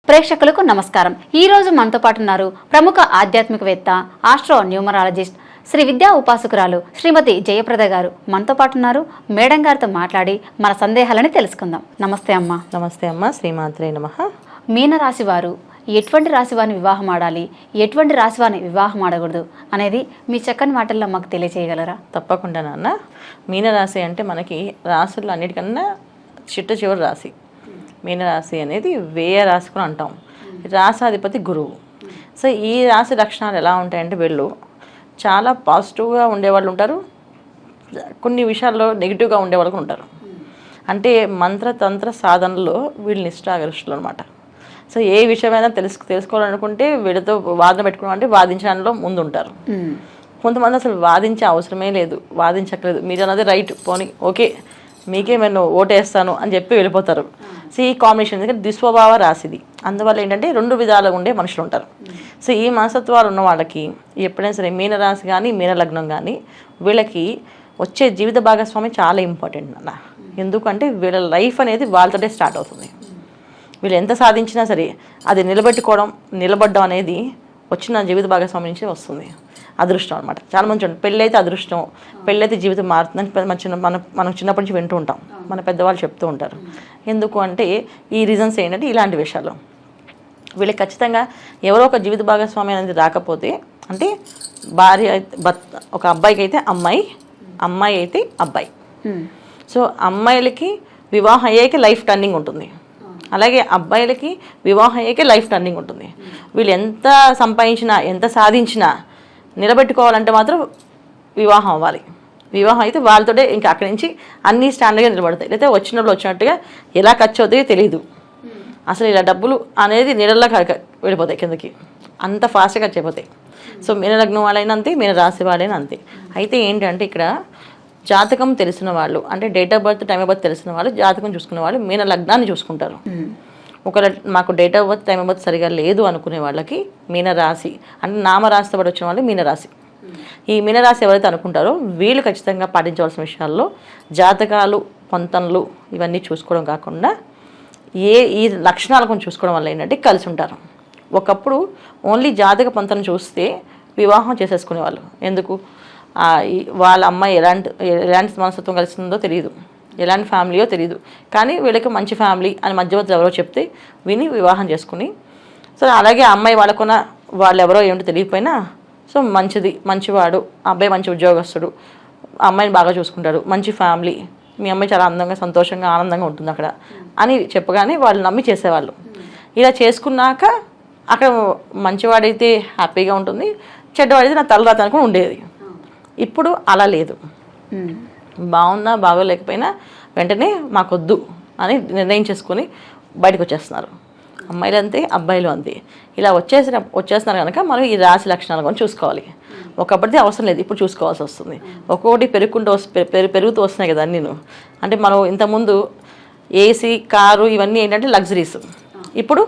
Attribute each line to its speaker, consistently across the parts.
Speaker 1: ప్రేక్షకులకు నమస్కారం. ఈ రోజు మనతో పాటు ఉన్నారు ప్రముఖ ఆధ్యాత్మికవేత్త, ఆస్ట్రో న్యూమరాలజిస్ట్, శ్రీ విద్యా ఉపాసకురాలు శ్రీమతి జయప్రద గారు మనతో పాటు ఉన్నారు. మేడం గారితో మాట్లాడి మన సందేహాలని తెలుసుకుందాం. నమస్తే అమ్మ.
Speaker 2: నమస్తే అమ్మ. శ్రీమాత్రే నమః.
Speaker 1: మీనరాశి వారు ఎటువంటి రాశి వారిని వివాహం ఆడాలి, ఎటువంటి రాశి వారిని వివాహం ఆడకూడదు అనేది మీ చక్కని మాటల్లో మాకు తెలియజేయగలరా?
Speaker 2: తప్పకుండా నాన్న. మీనరాశి అంటే మనకి రాశుల్లో అన్నిటికన్నా చిట్ట రాశి. మీనరాశి అనేది వ్యయ రాశి కూడా అంటాం. రాశాధిపతి గురువు. సో ఈ రాశి లక్షణాలు ఎలా ఉంటాయంటే, వీళ్ళు చాలా పాజిటివ్గా ఉండేవాళ్ళు ఉంటారు, కొన్ని విషయాల్లో నెగిటివ్గా ఉండేవాళ్ళు ఉంటారు. అంటే మంత్రతంత్ర సాధనలో వీళ్ళు నిష్ఠాగరిష్ఠులు అనమాట. సో ఏ విషయమైనా తెలుసుకోవాలనుకుంటే వీళ్ళతో వాదన పెట్టుకోవడం అంటే వాదించడంలో ముందు ఉంటారు. కొంతమంది అసలు వాదించే అవసరమే లేదు, వాదించక్కలేదు, మీరు అన్నది రైట్, పోనీ ఓకే మీకే నేను ఓటేస్తాను అని చెప్పి వెళ్ళిపోతారు. సో ఈ కాంబినేషన్ ఎందుకంటే దుస్వభావ రాశిది. అందువల్ల ఏంటంటే రెండు విధాలుగా ఉండే మనుషులు ఉంటారు. సో ఈ మనస్తత్వాలు ఉన్న వాళ్ళకి ఎప్పుడైనా సరే మీనరాశి కానీ మీనలగ్నం కానీ వీళ్ళకి వచ్చే జీవిత భాగస్వామి చాలా ఇంపార్టెంట్ అన్న. ఎందుకంటే వీళ్ళ లైఫ్ అనేది వాళ్ళతోటే స్టార్ట్ అవుతుంది. వీళ్ళు ఎంత సాధించినా సరే అది నిలబడడం అనేది వచ్చిన జీవిత భాగస్వామి నుంచి వస్తుంది. అదృష్టం అనమాట. చాలా మంచి ఉంటుంది. పెళ్ళి అయితే అదృష్టం, పెళ్ళైతే జీవితం మారుతుందని మనం చిన్నప్పటి నుంచి వింటూ ఉంటాం, మన పెద్దవాళ్ళు చెప్తూ ఉంటారు. ఎందుకు అంటే ఈ రీజన్స్ ఏంటంటే ఇలాంటి విషయాలు వీళ్ళకి ఖచ్చితంగా ఎవరో ఒక జీవిత భాగస్వామి అనేది రాకపోతే, అంటే భార్య ఒక అబ్బాయికి అయితే అమ్మాయి, అమ్మాయి అయితే అబ్బాయి. సో అమ్మాయిలకి వివాహం అయ్యాక లైఫ్ టర్నింగ్ ఉంటుంది, అలాగే అబ్బాయిలకి వివాహం అయ్యాకే లైఫ్ టర్నింగ్ ఉంటుంది. వీళ్ళు ఎంత సంపాదించినా ఎంత సాధించినా నిలబెట్టుకోవాలంటే మాత్రం వివాహం అవ్వాలి. వివాహం అయితే వాళ్ళతోటే ఇంకా అక్కడి నుంచి అన్నీ స్టాండర్డ్గా నిలబడతాయి. లేకపోతే వచ్చినట్టుగా ఎలా ఖర్చు అవుతాయో తెలియదు. అసలు ఇలా డబ్బులు అనేది నీళ్ళల్లో వెళ్ళిపోతాయి కిందకి, అంత ఫాస్ట్గా ఖర్చు అయిపోతాయి. సో మీనలగ్నం వాళ్ళైనా అంతే, మీన రాశి వాళ్ళైనా అంతే. అయితే ఏంటంటే ఇక్కడ జాతకం తెలిసిన వాళ్ళు, అంటే date of birth, time of birth తెలిసిన వాళ్ళు, జాతకం చూసుకునే వాళ్ళు మీన లగ్నాన్ని చూసుకుంటారు. ఒకవేళ మాకు date of birth, time of birth సరిగా లేదు అనుకునే వాళ్ళకి మీనరాశి, అంటే నామరాశితో పాటు వచ్చిన వాళ్ళు మీనరాశి. ఈ మీనరాశి ఎవరైతే అనుకుంటారో వీళ్ళు ఖచ్చితంగా పాటించవలసిన విషయాల్లో జాతకాలు, పొంతనలు ఇవన్నీ చూసుకోవడం కాకుండా ఈ లక్షణాలు కొంచెం చూసుకోవడం వల్ల ఏంటంటే కలిసి ఉంటారు. ఒకప్పుడు ఓన్లీ జాతక పొంతను చూస్తే వివాహం చేసేసుకునేవాళ్ళు. ఎందుకు? వాళ్ళ అమ్మాయి ఎలాంటి మనస్తత్వం కలిసిందో తెలియదు, ఎలాంటి ఫ్యామిలీయో తెలియదు, కానీ వీళ్ళకి మంచి ఫ్యామిలీ అని మధ్యవర్తులు ఎవరో చెప్తే విని వివాహం చేసుకుని, సో అలాగే అమ్మాయి వాళ్ళు ఎవరో ఏమిటో తెలియకపోయినా, సో మంచివాడు, అబ్బాయి మంచి ఉద్యోగస్తుడు, అమ్మాయిని బాగా చూసుకుంటాడు, మంచి ఫ్యామిలీ, మీ అమ్మాయి చాలా అందంగా సంతోషంగా ఆనందంగా ఉంటుంది అక్కడ అని చెప్పగానే వాళ్ళు నమ్మి చేసేవాళ్ళు. ఇలా చేసుకున్నాక అక్కడ మంచివాడైతే హ్యాపీగా ఉంటుంది, చెడ్డవాడైతే నా తలరాత అనుకుని ఉండేది. ఇప్పుడు అలా లేదు. బాగున్నా బాగోలేకపోయినా వెంటనే మాకొద్దు అని నిర్ణయం చేసుకొని బయటకు వచ్చేస్తున్నారు. అమ్మాయిలు అంతే, అబ్బాయిలు అంతే. ఇలా వచ్చేస్తున్నారు కనుక మనం ఈ రాశి లక్షణాలు కూడా చూసుకోవాలి. ఒకప్పటిది అవసరం లేదు, ఇప్పుడు చూసుకోవాల్సి వస్తుంది. ఒక్కొక్కటి పెరుగుతూ వస్తున్నాయి కదా నేను. అంటే మనం ఇంతకుముందు ఏసీ, కారు ఇవన్నీ ఏంటంటే లగ్జరీస్, ఇప్పుడు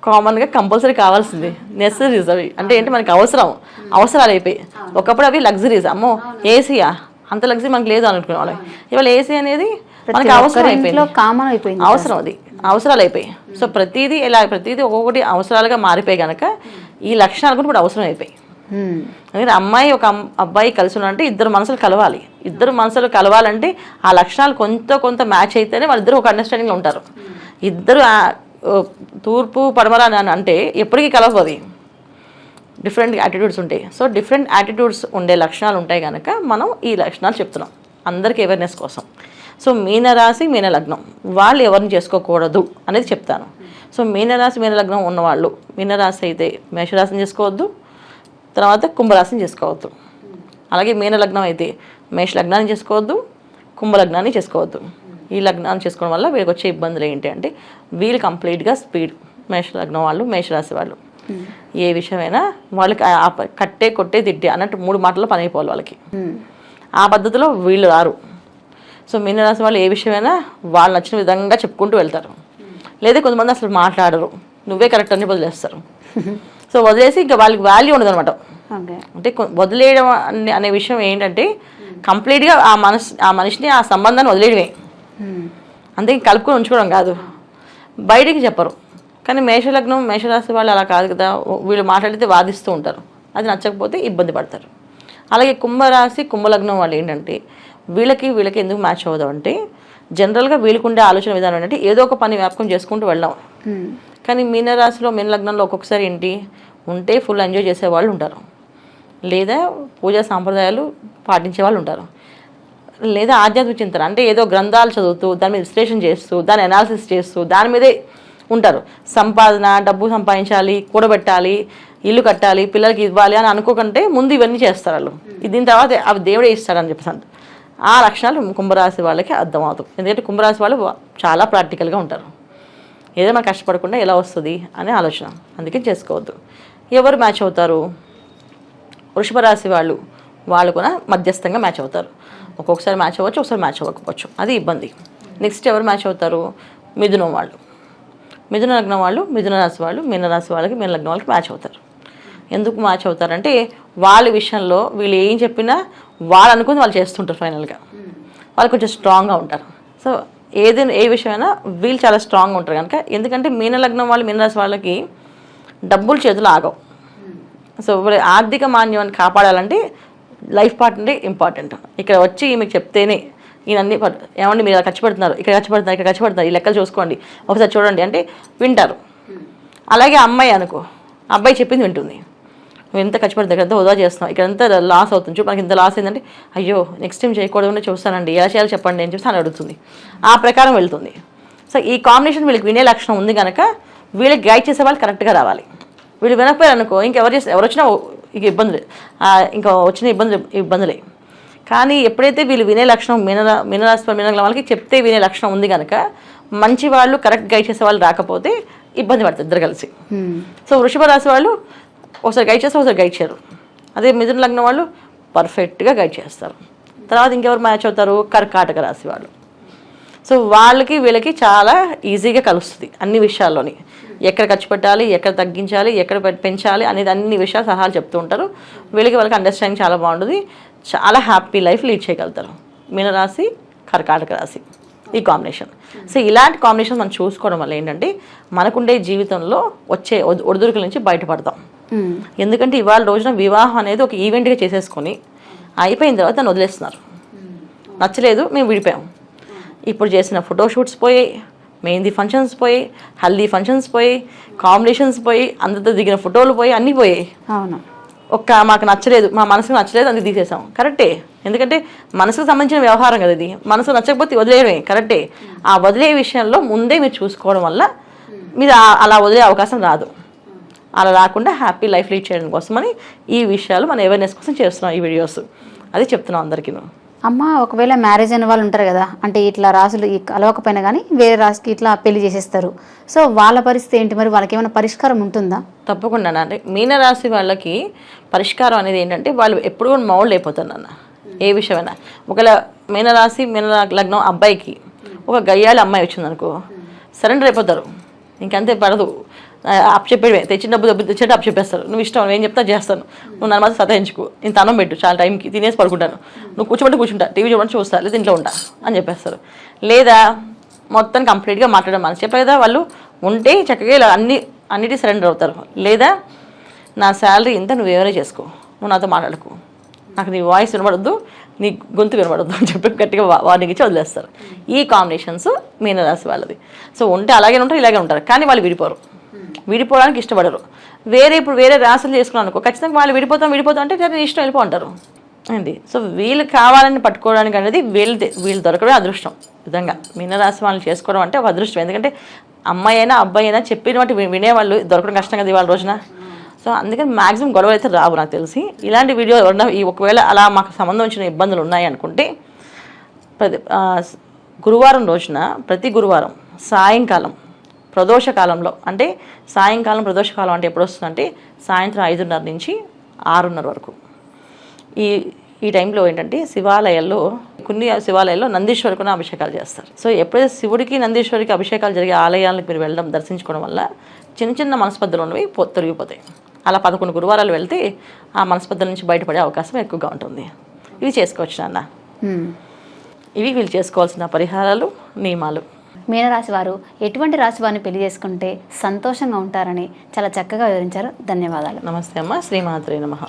Speaker 2: కామన్గా కంపల్సరీ కావాల్సింది నెసరీస్. అవి అంటే ఏంటి, మనకి అవసరాలు అయిపోయి. ఒకప్పుడు అవి లగ్జరీస్, అమ్మో ఏసీయా అంత లగ్జరీ మనకు లేదు అనుకునేవాళ్ళం. ఇవాళ ఏసీ అనేది మనకి అవసరం అయిపోయింది, అవసరాలు అయిపోయి. సో ప్రతిదీ ఒక్కొక్కటి అవసరాలుగా మారిపోయి కనుక ఈ లక్షణాలు కూడా ఇప్పుడు అవసరం అయిపోయి. అందుకని అమ్మాయి ఒక అబ్బాయి కలిసి ఉన్నారంటే ఇద్దరు మనసులు కలవాలంటే ఆ లక్షణాలు కొంత మ్యాచ్ అయితేనే వాళ్ళిద్దరు ఒక అండర్స్టాండింగ్లో ఉంటారు. ఇద్దరు తూర్పు పడమర అని అంటే ఎప్పటికీ కలవదు, డిఫరెంట్ యాటిట్యూడ్స్ ఉంటాయి. సో డిఫరెంట్ యాటిట్యూడ్స్ ఉండే లక్షణాలు ఉంటాయి కనుక మనం ఈ లక్షణాలు చెప్తున్నాం అందరికీ అవేర్నెస్ కోసం. సో మీనరాశి, మీనలగ్నం వాళ్ళు ఎవరిని చేసుకోకూడదు అనేది చెప్తాను. సో మీనరాశి, మీనలగ్నం ఉన్నవాళ్ళు, మీనరాశి అయితే మేషరాశిని చేసుకోవద్దు, తర్వాత కుంభరాశిని చేసుకోవద్దు. అలాగే మీనలగ్నం అయితే మేషలగ్నాన్ని చేసుకోవద్దు, కుంభలగ్నాన్ని చేసుకోవద్దు. ఈ లగ్నాన్ని చేసుకోవడం వల్ల వీళ్ళకి వచ్చే ఇబ్బందులు ఏంటి అంటే, వీళ్ళు కంప్లీట్గా స్పీడ్, మేషలగ్నం వాళ్ళు, మేషరాశి వాళ్ళు ఏ విషయమైనా వాళ్ళకి కొట్టే తిట్టే అన్నట్టు 3 మాటల్లో పని అయిపోవాలి వాళ్ళకి. ఆ పద్ధతిలో వీళ్ళు రారు. సో మీనరాశి వాళ్ళు ఏ విషయమైనా వాళ్ళు నచ్చిన విధంగా చెప్పుకుంటూ వెళ్తారు. లేదా కొంతమంది అసలు మాట్లాడరు, నువ్వే కరెక్ట్ అని వదిలేస్తారు. సో వదిలేసి ఇంకా వాళ్ళకి వాల్యూ ఉండదు అనమాట. అంటే వదిలేయడం అనే విషయం ఏంటంటే కంప్లీట్గా ఆ మనిషిని, ఆ సంబంధాన్ని వదిలేయడమే. అంతే, కలుపుకొని ఉంచుకోవడం కాదు. బయటికి చెప్పరు, కానీ మేషలగ్నం మేషరాశి వాళ్ళు అలా కాదు కదా, వీళ్ళు మాట్లాడితే వాదిస్తూ ఉంటారు, అది నచ్చకపోతే ఇబ్బంది పడతారు. అలాగే కుంభరాశి కుంభలగ్నం వాళ్ళు ఏంటంటే వీళ్ళకి ఎందుకు మ్యాచ్ అవ్వదు అంటే జనరల్గా వీళ్ళకుండే ఆలోచన విధానం ఏంటంటే ఏదో ఒక పని వ్యాపకం చేసుకుంటూ వెళ్ళాం. కానీ మీనరాశిలో మీనలగ్నంలో ఒక్కొక్కసారి ఏంటి ఉంటే ఫుల్ ఎంజాయ్ చేసే వాళ్ళు ఉంటారు, లేదా పూజా సాంప్రదాయాలు పాటించే వాళ్ళు ఉంటారు, లేదా ఆధ్యాత్మిక చింతన అంటే ఏదో గ్రంథాలు చదువుతూ దాని మీద విశ్లేషణ చేస్తూ దాన్ని అనాలిసిస్ చేస్తూ దాని మీదే ఉంటారు. సంపాదన, డబ్బు సంపాదించాలి, కూడబెట్టాలి, ఇల్లు కట్టాలి, పిల్లలకి ఇవ్వాలి అని అనుకోకంటే ముందు ఇవన్నీ చేస్తారు వాళ్ళు. దీని తర్వాత అవి దేవుడే ఇస్తాడని చెప్పేసి ఆ లక్షణాలు కుంభరాశి వాళ్ళకి అర్థమవుతాయి. ఎందుకంటే కుంభరాశి వాళ్ళు చాలా ప్రాక్టికల్గా ఉంటారు, ఏదైనా కష్టపడకుండా ఎలా వస్తుంది అనే ఆలోచన, అందుకే చేసుకోవద్దు. ఎవరు మ్యాచ్ అవుతారు? వృషభ రాశి వాళ్ళు కూడా మధ్యస్థంగా మ్యాచ్ అవుతారు. ఒక్కొక్కసారి మ్యాచ్ అవ్వచ్చు, ఒకసారి మ్యాచ్ అవ్వకపోవచ్చు, అది ఇబ్బంది. నెక్స్ట్ ఎవరు మ్యాచ్ అవుతారు? మిథునం వాళ్ళు, మిథున లగ్నం వాళ్ళు, మిథున రాశి వాళ్ళు మీనరాశి వాళ్ళకి మీన లగ్నం వాళ్ళకి మ్యాచ్ అవుతారు. ఎందుకు మ్యాచ్ అవుతారంటే వాళ్ళ విషయంలో వీళ్ళు ఏం చెప్పినా వాళ్ళు అనుకుని వాళ్ళు చేస్తుంటారు. ఫైనల్గా వాళ్ళు కొంచెం స్ట్రాంగ్గా ఉంటారు. సో ఏ విషయమైనా వీళ్ళు చాలా స్ట్రాంగ్గా ఉంటారు కనుక. ఎందుకంటే మీన లగ్నం వాళ్ళు మీనరాశి వాళ్ళకి డబ్బులు చేతులు ఆగవు. సో ఆర్థిక మాన్యాన్ని కాపాడాలంటే లైఫ్ పార్ట్నరే ఇంపార్టెంట్. ఇక్కడ వచ్చి మీకు చెప్తేనే ఈయనన్నీ ఏమండి మీరు ఇలా ఖర్చు పెడుతున్నారు, ఇక్కడ ఖర్చు పెడుతున్నారు, ఈ లెక్కలు చూసుకోండి, ఒకసారి చూడండి అంటే వింటారు. అలాగే అమ్మాయి అనుకో, అబ్బాయి చెప్పింది వింటుంది. నువ్వు ఎంత ఖర్చు పెడతావు, ఇక్కడ వృధా చేస్తున్నావు, ఇక్కడ ఎంత లాస్ అవుతుంది, చూడు మనకి ఇంత లాస్ అయిందంటే అయ్యో నెక్స్ట్ టైం చేయకూడదు చూస్తానండి, ఎలా చేయాలో చెప్పండి అని చెప్పి అని అడుగుతుంది. ఆ ప్రకారం వెళ్తుంది. సో ఈ కాంబినేషన్ వీళ్ళకి వినే లక్షణం ఉంది కనుక వీళ్ళకి గైడ్ చేసే వాళ్ళు కరెక్ట్గా రావాలి. వీళ్ళు వినకపోయారు అనుకో ఎవరు వచ్చినా ఇక ఇబ్బందులే, ఇంకా వచ్చిన ఇబ్బందులే. కానీ ఎప్పుడైతే వీళ్ళు వినే లక్షణం మీనరాశి వాళ్ళకి చెప్తే వినే లక్షణం ఉంది కనుక మంచి వాళ్ళు కరెక్ట్ గైడ్ చేసే వాళ్ళు రాకపోతే ఇబ్బంది పడతారు ఇద్దరు కలిసి. సో వృషభ రాశి వాళ్ళు ఒకసారి గైడ్ చేస్తారు, ఒకసారి గైడ్ చేయరు. అదే మిథున లగ్నం వాళ్ళు పర్ఫెక్ట్గా గైడ్ చేస్తారు. తర్వాత ఇంకెవరు మ్యాచ్ అవుతారు? కర్కాటక రాశి వాళ్ళు. సో వీళ్ళకి చాలా ఈజీగా కలుస్తుంది అన్ని విషయాల్లోని. ఎక్కడ ఖర్చు పెట్టాలి, ఎక్కడ తగ్గించాలి, ఎక్కడ పెంచాలి అనేది అన్ని విషయాలు సలహాలు చెప్తూ ఉంటారు. వాళ్ళకి అండర్స్టాండింగ్ చాలా బాగుంటుంది, చాలా హ్యాపీ లైఫ్ లీడ్ చేయగలుగుతారు. మీనరాశి కర్కాటక రాశి ఈ కాంబినేషన్. సో ఇలాంటి కాంబినేషన్ మనం చూసుకోవడం వల్ల ఏంటంటే మనకుండే జీవితంలో వచ్చే ఒడిదుడుకుల నుంచి బయటపడతాం. ఎందుకంటే ఇవాళ రోజున వివాహం అనేది ఒక ఈవెంట్గా చేసేసుకొని అయిపోయిన తర్వాత దాన్ని వదిలేస్తున్నారు. నచ్చలేదు, మేము విడిపోయాం. ఇప్పుడు చేసిన ఫోటోషూట్స్ పోయి, మెహందీ ఫంక్షన్స్ పోయి, హల్దీ ఫంక్షన్స్ పోయి, కాంబినేషన్స్ పోయి, అందరితో దిగిన ఫోటోలు పోయి, అన్నీ పోయాయి.
Speaker 1: అవును.
Speaker 2: మాకు నచ్చలేదు, మా మనసుకు నచ్చలేదు, అందుకు తీసేసాం. కరెక్టే, ఎందుకంటే మనసుకు సంబంధించిన వ్యవహారం కదా ఇది. మనసు నచ్చకపోతే వదిలేయడమే కరెక్టే. ఆ వదిలే విషయంలో ముందే మీరు చూసుకోవడం వల్ల మీరు అలా వదిలే అవకాశం రాదు. అలా రాకుండా హ్యాపీ లైఫ్ లీడ్ చేయడం కోసమని ఈ విషయాలు మన అవేర్నెస్ కోసం చేస్తున్నాం ఈ వీడియోస్. అది చెప్తున్నాం అందరికీ.
Speaker 1: అమ్మ, ఒకవేళ మ్యారేజ్ అయిన వాళ్ళు ఉంటారు కదా, అంటే ఇట్లా రాసులు కలవకపోయినా కానీ వేరే రాశికి ఇట్లా పెళ్లి చేసేస్తారు. సో వాళ్ళ పరిస్థితి ఏంటి మరి? వాళ్ళకి ఏమైనా పరిష్కారం ఉంటుందా?
Speaker 2: తప్పకుండా. అంటే మీనరాశి వాళ్ళకి పరిష్కారం అనేది ఏంటంటే వాళ్ళు ఎప్పుడు కూడా మౌల్డ్ అయిపోతారు అన్న ఏ విషయమైనా. ఒకవేళ మీనరాశి మీన లగ్నం అబ్బాయికి ఒక గయ్యాలి అమ్మాయి వచ్చింది అనుకో, సరెండర్ అయిపోతారు. ఇంకంతే పడదు, అప్పచెప్పేవే. తెచ్చిన డబ్బు తెచ్చేట అప్పచెప్పేస్తారు. నువ్వు ఇష్టం, నువ్వేం చెప్తా చేస్తాను, నువ్వు నన్ను మాత్రం సతాయించుకో, ఇంత అన్నం పెట్టు చాలా టైంకి, తినేసి పడుకుంటాను, నువ్వు కూర్చుంటా, టీవీ చూడడం చూస్తా, లేదా ఇంట్లో ఉంటా అని చెప్పేస్తారు. లేదా మొత్తం కంప్లీట్గా మాట్లాడడం మనసు చెప్పే కదా, వాళ్ళు ఉంటే చక్కగా ఇలా అన్నిటి సరెండర్ అవుతారు. లేదా నా శాలరీ ఇంత, నువ్వు ఏమైనా చేసుకో, నువ్వు నాతో మాట్లాడకు, నాకు నీ వాయిస్ వినబడద్దు, నీ గొంతు వినబడద్దు అని చెప్పి గట్టిగా వార్నింగ్ ఇచ్చి వదిలేస్తారు. ఈ కాంబినేషన్స్ మీనరాశి వాళ్ళది. సో ఉంటే అలాగే ఉంటారు, ఇలాగే ఉంటారు, కానీ వాళ్ళు విడిపోవడానికి ఇష్టపడరు. ఇప్పుడు వేరే రాశులు చేసుకున్నాను అనుకో, ఖచ్చితంగా వాళ్ళు విడిపోతాం అంటే సరే ఇష్టం వెళ్ళిపో అంటారు అండి. సో వీళ్ళు కావాలని పట్టుకోవడానికి అనేది వీళ్ళు దొరకడమే అదృష్టం. విధంగా మీనరాశి వాళ్ళని చేసుకోవడం అంటే ఒక అదృష్టం. ఎందుకంటే అమ్మాయి అయినా అబ్బాయి అయినా చెప్పిన వాటి వినేవాళ్ళు దొరకడం కష్టం కదా ఇవాళ రోజున. సో అందుకని మ్యాక్సిమం గొడవలు అయితే రావు నాకు తెలిసి. ఇలాంటి వీడియో ఒకవేళ అలా మాకు సంబంధం వచ్చిన ఇబ్బందులు ఉన్నాయి అనుకుంటే గురువారం రోజున, ప్రతి గురువారం సాయంకాలం ప్రదోషకాలంలో, అంటే సాయంకాలం ప్రదోషకాలం అంటే ఎప్పుడు వస్తుందంటే సాయంత్రం 5:30 నుంచి 6:30 వరకు. ఈ టైంలో ఏంటంటే కొన్ని శివాలయాల్లో నందీశ్వరికి అభిషేకాలు చేస్తారు. సో ఎప్పుడైతే శివుడికి నందీశ్వరికి అభిషేకాలు జరిగే ఆలయాలకు మీరు వెళ్ళడం, దర్శించుకోవడం వల్ల చిన్న మనస్పర్ధలు ఉన్నవి తొలగిపోతాయి. అలా 11 గురువారాలు వెళ్తే ఆ మనస్పర్ధల నుంచి బయటపడే అవకాశం ఎక్కువగా ఉంటుంది. ఇవి చేసుకోవచ్చు నాన్న. ఇవి వీళ్ళు చేసుకోవాల్సిన పరిహారాలు, నియమాలు.
Speaker 1: మీనరాశి వారు ఎటువంటి రాశి వారిని పెళ్లి చేసుకుంటే సంతోషంగా ఉంటారని చాలా చక్కగా వివరించారు. ధన్యవాదాలు.
Speaker 2: నమస్తే అమ్మ. శ్రీమాత్రే నమః.